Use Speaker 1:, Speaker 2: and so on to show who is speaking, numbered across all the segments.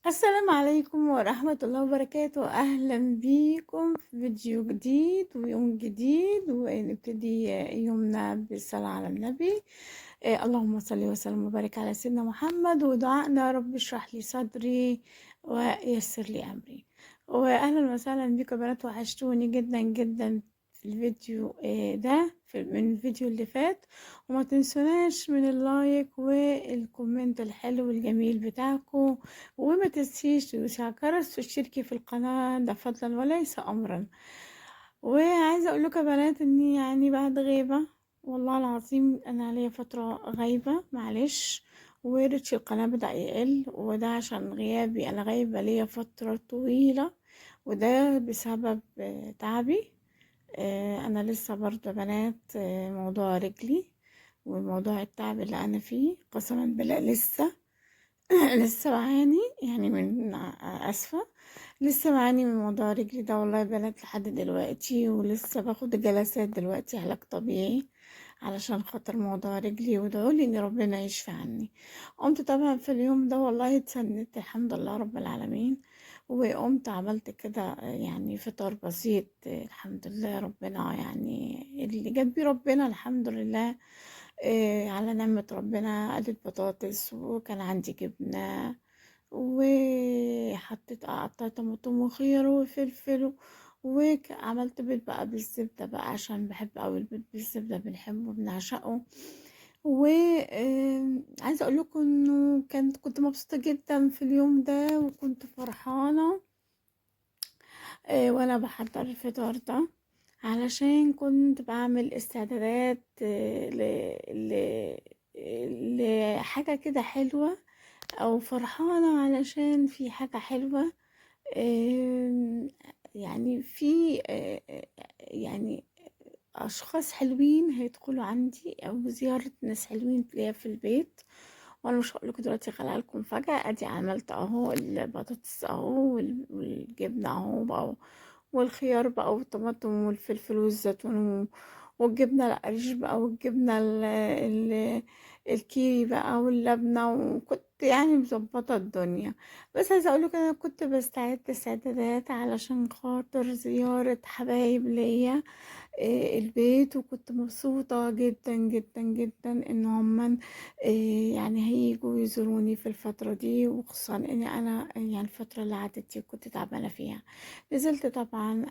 Speaker 1: السلام عليكم ورحمة الله وبركاته. أهلا بيكم في فيديو جديد ويوم جديد، ونبتدي يومنا بالصلاة على النبي. اللهم صل وسلم وبارك على سيدنا محمد، ودعائنا يا رب اشرح لي صدري ويسر لي أمري. وأهلا وسهلا بكم يا بنات، وحشتوني جدا جدا في الفيديو من الفيديو اللي فات. وما تنسوناش من اللايك والكومنت الحلو الجميل بتاعكم، وما تنسيش تدوسي على الجرس وتشتركي في القناة، ده فضلا وليس أمرا. وعايزة أقول لكم يا بنات إني يعني بعد غيبة، والله العظيم أنا ليا فترة غايبة، معلش. وريتش القناة بدأ يقل، وده عشان غيابي، أنا غايبة ليا فترة طويلة، وده بسبب تعبي. أنا لسه برضه بنات، موضوع رجلي وموضوع التعب اللي أنا فيه قسما بالله لسه لسه بعاني يعني من اسفة. لسه بعاني من موضوع رجلي ده والله يا بنات لحد دلوقتي، ولسه باخد جلسات دلوقتي علاج طبيعي علشان خاطر موضوع رجلي، وادعولي ان ربنا يشفي عني. قمت طبعا في اليوم ده والله اتسندت الحمد لله رب العالمين، وقمت عملت كده يعني فطار بسيط، الحمد لله ربنا يعني اللي جاب بيه ربنا الحمد لله. على نعمة ربنا، قلت بطاطس وكان عندي جبنة، وحطيت قطعت طماطم وخيار وفلفل، وعملت بيض بقى بالزبدة بقى عشان بحب أوي البيض بالزبدة، بنحبه بنعشقه. وعايزة أقول لكم إنه كنت مبسوطة جدا في اليوم ده، وكنت فرحانة وأنا بحضر الفطار ده، علشان كنت بعمل استعدادات لحاجة كده حلوة، او فرحانة علشان في حاجة حلوة. يعني في يعني اشخاص حلوين هيدخلوا عندي، او زيارة ناس حلوين ليا في البيت. وانا مش هقول لكم دلوقتي، خليها لكم فجأة. ادي عملت اهو البطاطس اهو، والجبنة اهو بقى، والخيار بقى والطماطم والفلفل والزيتون، والجبنة القريش بقى، والجبنة الكيري بقى، واللبنة، وكنت يعني مظبطة الدنيا. بس عايزة اقولك انا كنت بستعد استعدادات علشان خاطر زيارة حبايب ليا البيت، وكنت مبسوطة جدا جدا جدا ان هم يعني هيجوا يزوروني في الفترة دي، وخصوصا ان انا يعني الفترة اللي عدت دي كنت تعبانة فيها. نزلت طبعا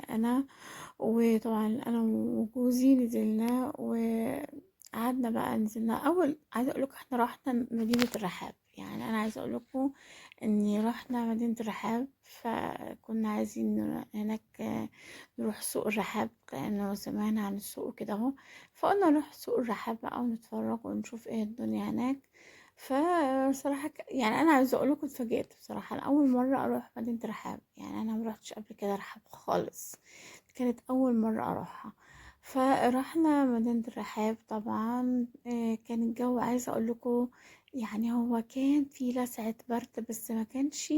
Speaker 1: انا، وطبعا انا وجوزي نزلنا، وقعدنا بقى نزلنا. اول عايزه اقول لكم احنا رحنا مدينه الرحاب، يعني انا عايزه اقول لكم اني رحنا مدينه الرحاب، فكنا عايزين هناك نروح سوق الرحاب، لانه سمعنا عن السوق كده اهو. فقلنا نروح سوق الرحاب بقى ونتفرج ونشوف ايه الدنيا هناك. فصراحة يعني أنا عايزة أقول لكم اتفاجئت بصراحة، أنا أول مرة أروح مدينة رحاب، يعني أنا مروحتش قبل كده رحاب خالص، كانت أول مرة أروحها. فرحنا مدينة الرحاب طبعا. كان الجو عايزة أقول لكم يعني هو كان في لسعة برد، بس ما كانش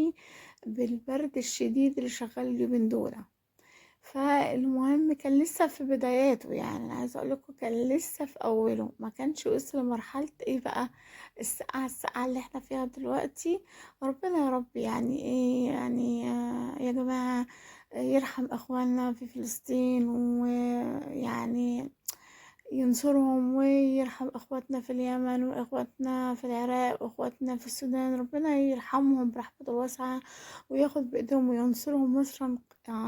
Speaker 1: بالبرد الشديد اللي شغال اليومين دول. فالمهم كان لسه في بداياته، يعني انا عايزه اقول لكم كان لسه في اوله، ما كانش وصل لمرحله ايه بقى السقعه اللي احنا فيها دلوقتي. ربنا يا رب يعني ايه يعني يا جماعه يرحم اخواننا في فلسطين، ويعني ينصرهم، ويرحم اخواتنا في اليمن، واخواتنا في العراق، واخواتنا في السودان، ربنا يرحمهم برحمته الواسعة، وياخد بايدهم وينصرهم نصرا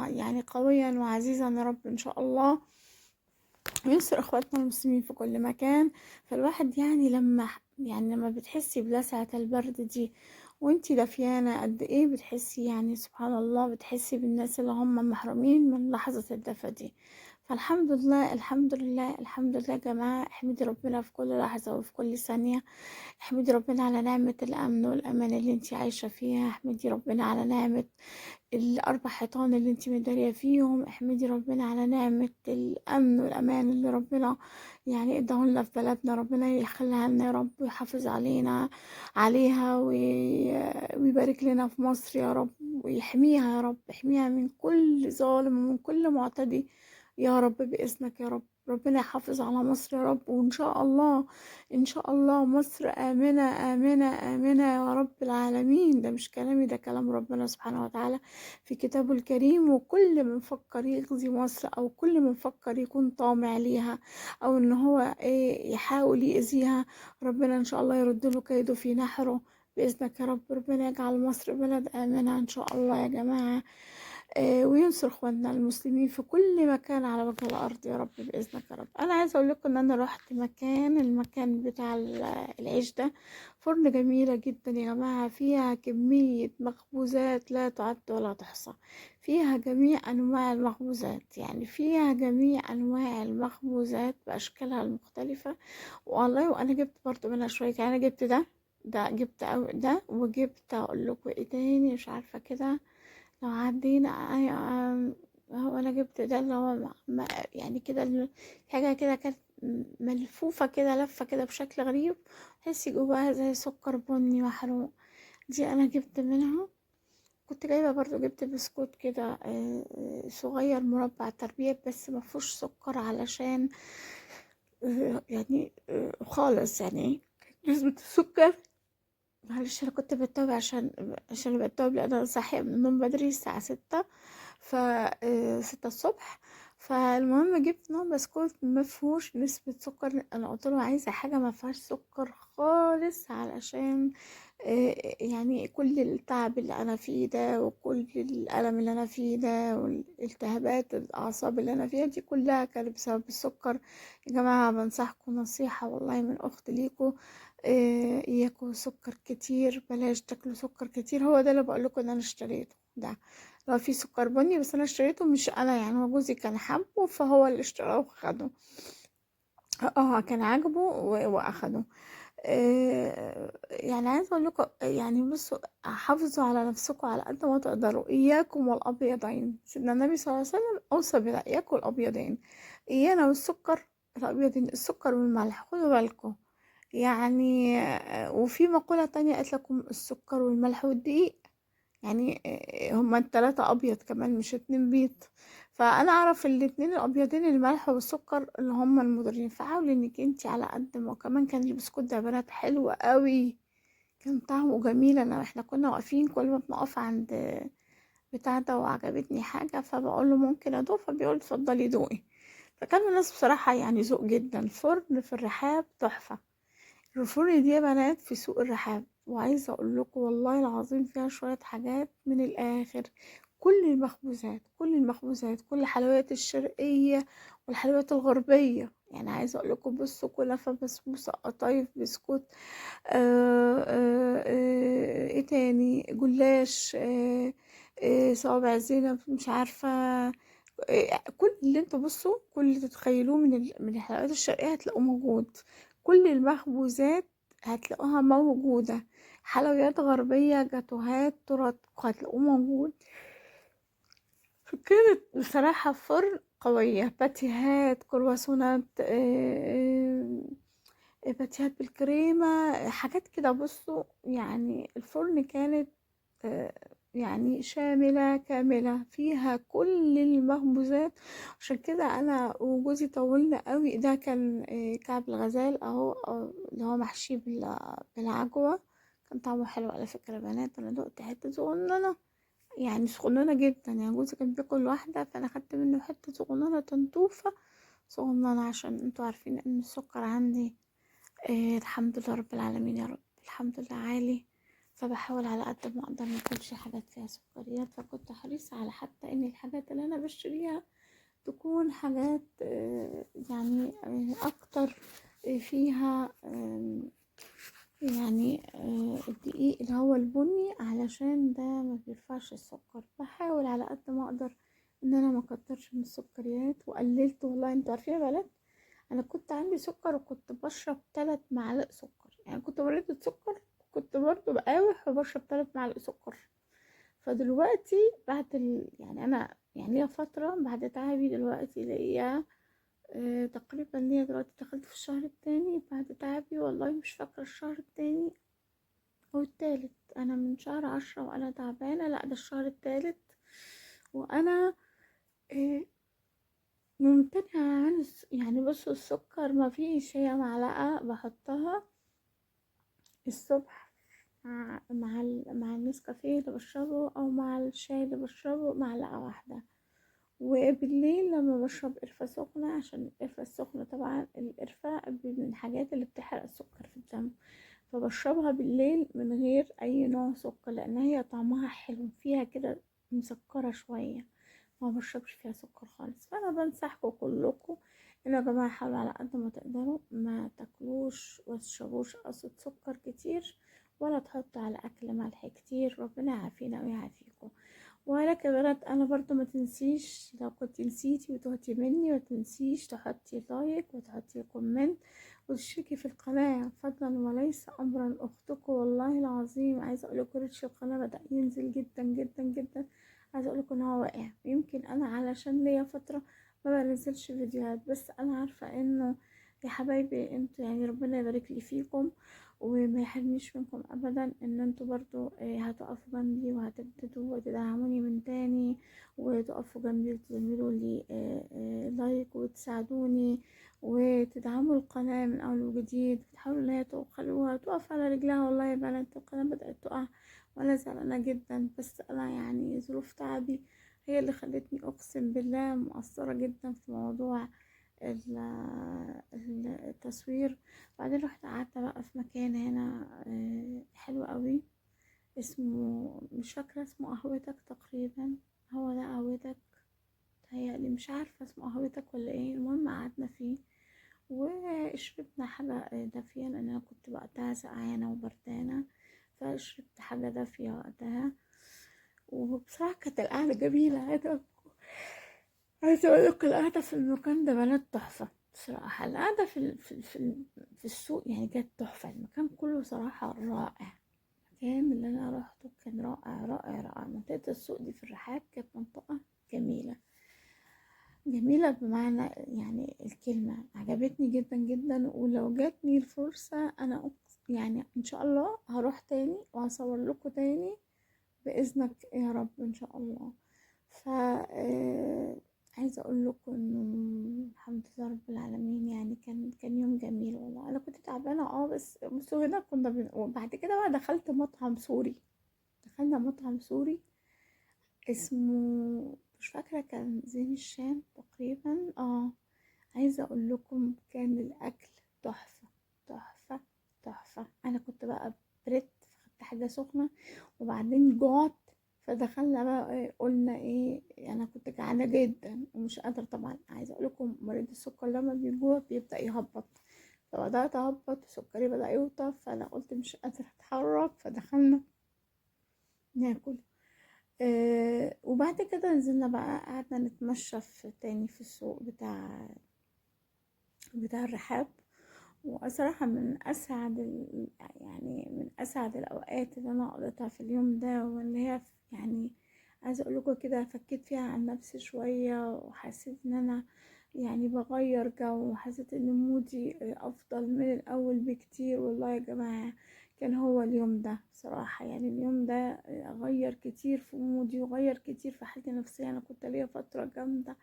Speaker 1: يعني قويا وعزيزا يا رب ان شاء الله، وينصر اخواتنا المسلمين في كل مكان. فالواحد يعني لما بتحسي بلسعة البرد دي وانتي دافيانة قد ايه، بتحسي يعني سبحان الله، بتحسي بالناس اللي هم محرومين من لحظة الدفا دي. فالحمد لله الحمد لله الحمد لله يا جماعة، احمدي ربنا في كل لحظة وفي كل ثانية. احمدي ربنا على نعمة الأمن والأمان اللي انتي عايشة فيها، احمدي ربنا على نعمة الأربع حيطان اللي انتي مدارية فيهم، احمدي ربنا على نعمة الأمن والأمان اللي ربنا يعني اداهولنا في بلدنا. ربنا يخليها لنا يا رب، ويحافظ علينا عليها، ويبارك لنا في مصر يا رب، ويحميها يا رب، يحميها من كل ظالم ومن كل معتدي يا رب بإذنك يا رب. ربنا يحافظ على مصر يا رب، وإن شاء الله إن شاء الله مصر آمنة آمنة آمنة يا رب العالمين. ده مش كلامي، ده كلام ربنا سبحانه وتعالى في كتابه الكريم. وكل من فكر يغزي مصر، أو كل من فكر يكون طامع ليها، أو إن هو يحاول يأذيها، ربنا إن شاء الله يرد له كيده في نحره بإذنك يا رب. ربنا يجعل مصر بلد آمنة إن شاء الله يا جماعة، وينصر اخواننا المسلمين في كل مكان على وجه الارض يا رب باذنك يا رب. انا عايزه اقول لكم ان انا رحت المكان بتاع العيش ده، فرن جميله جدا يا جماعه، فيها كميه مخبوزات لا تعد ولا تحصى، فيها جميع انواع المخبوزات، يعني فيها جميع انواع المخبوزات باشكالها المختلفه. والله وانا جبت برضو منها شويه، يعني انا جبت ده جبت ده، وجبت اقول لكم ايه تاني مش عارفه كده. لو عدينا هو انا جبت ده اللي هو يعني كده حاجة كده كانت ملفوفة كده لفة كده بشكل غريب، تحسي جواها زي سكر بني محروق. دي انا جبت منها. كنت جايبة برضو، جبت بسكوت كده صغير مربع تربية، بس مفهوش سكر علشان يعني خالص يعني نسبة السكر. معلش انا كنت بتوب عشان بتوب، لان انا صاحية من النوم بدري الساعة 6، 6 الصبح. فالمهم جبت نوع بسكوت مفهوش نسبة سكر. انا قلت له عايزة حاجة مفيهاش سكر خالص، علشان يعني كل التعب اللي انا فيه ده، وكل الألم اللي انا فيه ده، والالتهابات الاعصاب اللي انا فيها دي كلها كانت بسبب السكر. يا جماعة بنصحكم نصيحة والله من اخت ليكم، اياكوا سكر كتير، بلاش تاكلوا سكر كتير. هو ده اللي بقولكوا ان انا اشتريته ده، لو في سكر بني، بس انا اشتريته مش انا، يعني هو جوزي كان حابه فهو اللي اشتراه واخده. كان عاجبه واخده. يعني عايزه اقول لكم، يعني بصوا حافظوا على نفسكم على قد ما تقدروا. اياكم والابيضين، سيدنا النبي صلى الله عليه وسلم اوصى بنا، اياكم الابيضين، ايانا والسكر الابيضين، السكر والملح، خدوا بالكم يعني. وفي مقولة تانية قالت لكم السكر والملح والدقيق، يعني هما التلاتة أبيض كمان مش 2 بيض. فأنا أعرف الاتنين الأبيضين الملح والسكر اللي هما المضرين. فحاولي إنك انتي على قد ما. وكمان كان البسكوت ده يا بنات حلو قوي، كان طعمه جميل. احنا كنا واقفين كل ما بنقف عند بتاع ده وعجبتني حاجة فبقول له ممكن أدوق، فبيقول اتفضلي دوقي. فكانوا الناس بصراحة يعني ذوق جدا. فرن في الرحاب تحفة. الفرن دي يا بنات في سوق الرحاب، وعايزة اقول لكم والله العظيم فيها شوية حاجات من الاخر. كل الحلويات الشرقية والحلويات الغربية. يعني عايزة اقول لكم بصوا، كنافة، بسبوسة، قطايف، بسكوت، ايه تاني، جلاش، صوابع زينب، مش عارفة، كل اللي انتوا بصوا، كل اللي تتخيلوه من الحلويات الشرقية هتلاقوه موجود. كل المخبوزات هتلاقوها موجودة. حلويات غربية، جاتوهات، تورت، هتلاقوه موجود. كانت بصراحة فرن قوية. باتيهات، كرواسونات، باتيهات بالكريمة، حاجات كده. بصوا يعني الفرن كانت آه، يعني شاملة كاملة، فيها كل المخبوزات. عشان كده أنا وجوزي طولنا قوي. ده كان كعب الغزال أهو، اللي هو محشي بالعجوة. كان طعمه حلو على فكرة يا بنات. أنا دقت حتة صغننة، يعني صغننة جدا، يعني جوزي كان بياكل واحدة، فأنا خدت منه حتة صغننة تنتوفة صغننة، عشان انتوا عارفين ان السكر عندي الحمد لله رب العالمين يا رب، الحمد لله عالي. فبحاول على قد ما اقدر ما اكلش حاجات فيها سكريات. فكنت حريصة على حتى ان الحاجات اللي انا بشتريها تكون حاجات يعني اكتر فيها يعني الدقيق اللي هو البني، علشان ده ما بيرفعش السكر. بحاول على قد ما اقدر ان انا ما اكترش من السكريات، وقللت. والله انتوا عارفين يا بنات، انا كنت عندي سكر وكنت بشرب 3 معالق سكر، يعني كنت مريضة سكر، كنت برضه بقاوح وبشرب 3 معالق سكر. فدلوقتي يعني انا يعني ليا فترة بعد تعبي، دلوقتي ليا تقريبا ليا دلوقتي دخلت في الشهر التاني بعد تعبي. والله مش فاكرة الشهر التاني او التالت. انا من شهر 10 وانا تعبانة، لا ده الشهر التالت. وانا آه، ممتنعة عن يعني بصوا السكر ما فيش، هي معلقة بحطها الصبح مع النسكافيه اللي بشربه او مع الشاي اللي بشربه معلقة واحدة، وبالليل لما بشرب قرفة سخنة، عشان القرفة السخنة طبعا القرفة من الحاجات اللي بتحرق السكر في الدم، فبشربها بالليل من غير اي نوع سكر، لان هي طعمها حلو فيها كده، مسكرة شوية، ما بشربش فيها سكر خالص. فانا بنصحكم كلكم ان يا جماعه حاولوا على قد ما تقدروا ما تاكلوش وتشربوش قصة سكر كتير، ولا تحطوا على اكل ملح كتير، ربنا يعافينا ويعافيكم. ولك يا بنات انا برضو ما تنسيش، لو كنت نسيتي وتهتي مني، ما تنسيش تحطي لايك وتحطي كومنت وتشتركي في القناة فضلا وليس امرا. اختكم والله العظيم عايزه اقول لكم ريتش القناة بدأ ينزل جدا جدا جدا، عايزه اقول لكم ان هو واقع، يمكن انا علشان ليا فتره ما بنزلش فيديوهات، بس انا عارفه انه يا حبايبي انتوا يعني ربنا يبارك لي فيكم وما يحرمنيش منكم ابدا، ان انتوا برضو هتقفوا جنبي وهتبتدوا وتدعموني من تاني، وتقفوا جنبي وتعملوا لي لايك وتساعدوني وتدعموا القناة من أول وجديد، وتحاولوا ان هي تخلوها تقف على رجلها. والله يا بنات القناة بدأت تقع وانا زعلانة جدا، بس انا يعني ظروف تعبي هي اللي خلتني اقسم بالله مقصرة جدا في موضوع التصوير. بعدين رحت قعدت بقى في مكان هنا حلو قوي، اسمه مش فاكرة اسمه قهوتك تقريبا، هو ده قهوتك، تهيألي مش عارفة اسمه قهوتك ولا ايه، المهم قعدنا فيه وشربنا حاجة دافية، لأن أنا كنت وقتها سقعانة وبردانة، فشربت حاجة دافية وقتها. وبصراحة كانت القعدة جميلة، عايزة أقول لك القعدة في المكان ده بلد تحفة بصراحة. القعدة في السوق يعني كانت تحفة، المكان كله صراحة رائع، المكان اللي أنا روحته كان رائع رائع رائع. منطقة السوق دي في الرحاب كانت منطقة جميلة، جميلة بمعنى يعني الكلمة، عجبتني جدا جدا، ولو جاتني الفرصة أنا يعني إن شاء الله هروح تاني وهصور لكم تاني بإذنك يا رب إن شاء الله. ف عايزة أقول لكم إنه الحمد لله رب العالمين، يعني كان يوم جميل والله. أنا كنت تعبانة بس بصوا هنا كنا وبعد كده بقى دخلت مطعم سوري، دخلنا مطعم سوري اسمه مش فاكرة، كان زين الشام تقريبا عايزة أقول لكم كان الأكل تحفة تحفة تحفة. أنا كنت بقى بريت فخدت حاجة سخنة وبعدين جوعت، فدخلنا بقى قلنا ايه، انا كنت جعانه جدا ومش قادره طبعا. عايزه اقول لكم مريض السكر لما بيجوع بيبدا يهبط، فبدات اهبط وسكري بدا يوطى، فانا قلت مش قادره اتحرك، فدخلنا ناكل. وبعد كده نزلنا بقى قعدنا نتمشى في تاني في السوق بتاع الرحاب. وصراحة من أسعد يعني من أسعد الأوقات اللي أنا قضيتها في اليوم ده، واللي هي يعني عايزة أقول لكم كده فكيت فيها عن نفسي شوية، وحسيت إن أنا يعني بغير جو، وحسيت إن مودي أفضل من الأول بكتير. والله يا جماعة كان هو اليوم ده بصراحة، يعني اليوم ده غير كتير في مودي وغير كتير في حالتي النفسية. أنا كنت ليا فترة جامدة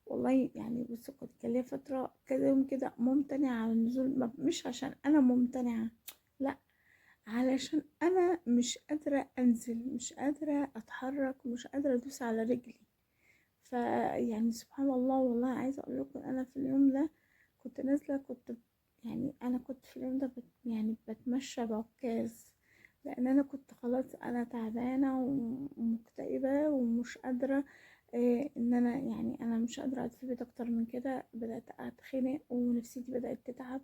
Speaker 1: والله، يعني بص كنت كان ليا فترة كده يوم كده ممتنعة على النزول، مش عشان أنا ممتنعة، لا، علشان أنا مش قادرة أنزل، مش قادرة أتحرك، مش قادرة أدوس على رجلي. فيعني سبحان الله، والله عايزة أقول لكم أنا في اليوم ده كنت نازلة، يعني أنا كنت في اليوم ده يعني بتمشى بعكاز، لأن أنا كنت خلاص أنا تعبانة ومكتئبة ومش قادرة ان انا يعني انا مش قادره اقعد في البيت اكتر من كده، بدات اتخنق ونفسيتي بدات تتعب،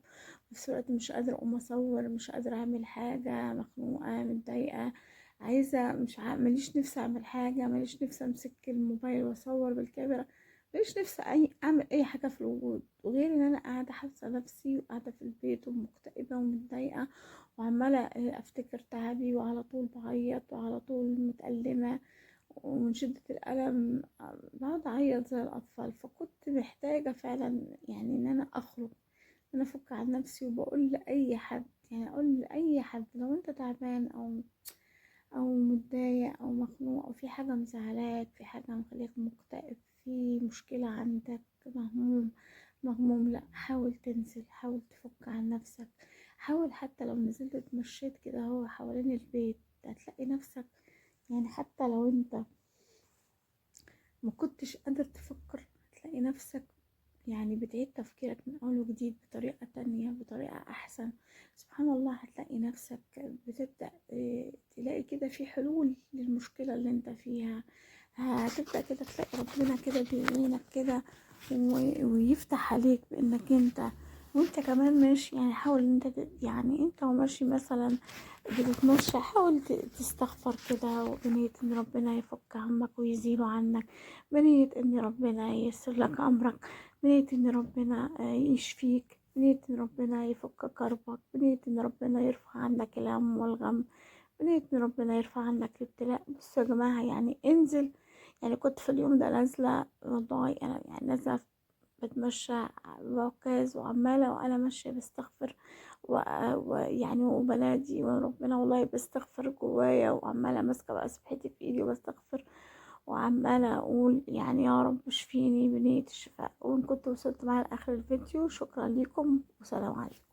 Speaker 1: وفي نفس الوقت مش قادره اقوم اصور، مش قادره اعمل حاجه، مخنوقه متضايقه، عايزه مش ماليش نفسي اعمل حاجه، ماليش نفسي امسك الموبايل واصور بالكاميرا، ماليش نفسي اعمل اي حاجه في الوجود، وغير ان انا قاعده حاسه نفسي وقاعده في البيت ومكتئبه ومتضايقه، وعماله افتكر تعبي وعلى طول بعيط وعلى طول متألمة، ومن شدة الألم بقعد أعيط زي الأطفال. فكنت محتاجة فعلا يعني إن أنا أخرج، إن أنا أفك عن نفسي. وبقول لأي حد، يعني أقول لأي حد لو أنت تعبان او متضايق او مخنوق او في حاجة مزعلاك، في حاجة مخليك مكتئب، في مشكلة عندك، مهموم، لا حاول تنزل، حاول تفك عن نفسك، حاول حتى لو نزلت اتمشيت كده هو حوالين البيت هتلاقي نفسك، يعني حتى لو انت ما كنتش قادر تفكر هتلاقي نفسك يعني بتعيد تفكيرك من أول وجديد بطريقة تانية، بطريقة أحسن. سبحان الله هتلاقي نفسك بتبدأ تلاقي كده في حلول للمشكلة اللي انت فيها. هتبدأ كده تلاقي ربنا كده بيعينك كده ويفتح عليك بإنك انت وانت كمان ماشي. يعني حاول ان انت يعني انت وماشي مثلا بتتمشى حاول تستغفر كده وبنية ان ربنا يفك همك ويزيله عنك، بنية ان ربنا ييسر لك امرك، بنية ان ربنا يشفيك، بنية ان ربنا يفك كربك، بنية ان ربنا يرفع عنك الهم والغم، بنية ان ربنا يرفع عنك الابتلاء. بصوا يا جماعة يعني انزل. يعني كنت في اليوم ده نازلة والله انا يعني نازلة بتمشى بعكاز وعمالة وأنا ماشية بستغفر ويعني وبنادي وربنا والله بستغفر جوايا وعمالة ماسكة بقى سبحتي في ايدي وبستغفر وعمالة أقول يعني يا رب اشفيني بنية الشفاء. وإن كنت وصلت معايا لآخر الفيديو شكرا لكم وسلام عليكم.